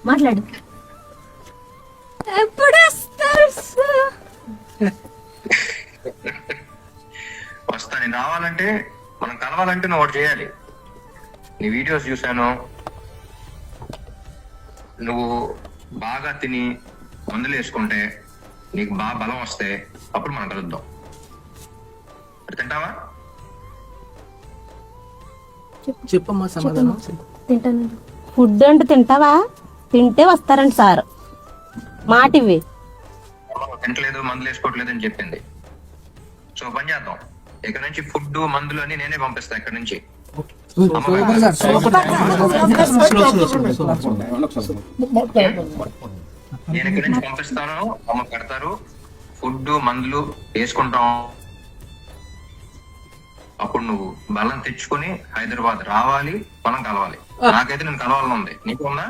మాట్లాడు. ఎప్పుడు వస్తారు సార్? వస్తా. నేను రావాలంటే, మనం కలవాలంటే నువ్వు ఒకటి చేయాలి. నీ వీడియోస్ చూశాను, నువ్వు బాగా తిని మందులు వేసుకుంటే నీకు బాగా బలం వస్తే అప్పుడు మనం కలుద్దాం. తింటావా? చెప్పమ్మా సమాధానం. తింటాను. ఫుడ్ అంటే తింటావా? తింటే వస్తారండి సార్. మాట ఇవి. తింటలేదు, మందులు వేసుకోవట్లేదు అని చెప్పింది. సో పని చేద్దాం, ఇక్కడ నుంచి ఫుడ్ మందులు అని నేనే పంపిస్తా. ఇక్కడ నుంచి నేను ఇక్కడ నుంచి పంపిస్తాను, అమ్మ పెడతారు, ఫుడ్ మందులు వేసుకుంటాం. అప్పుడు నువ్వు బలం తెచ్చుకుని హైదరాబాద్ రావాలి, మనం కలవాలి. నాకైతే నేను కలవాలని ఉంది. నీకు ఉందా?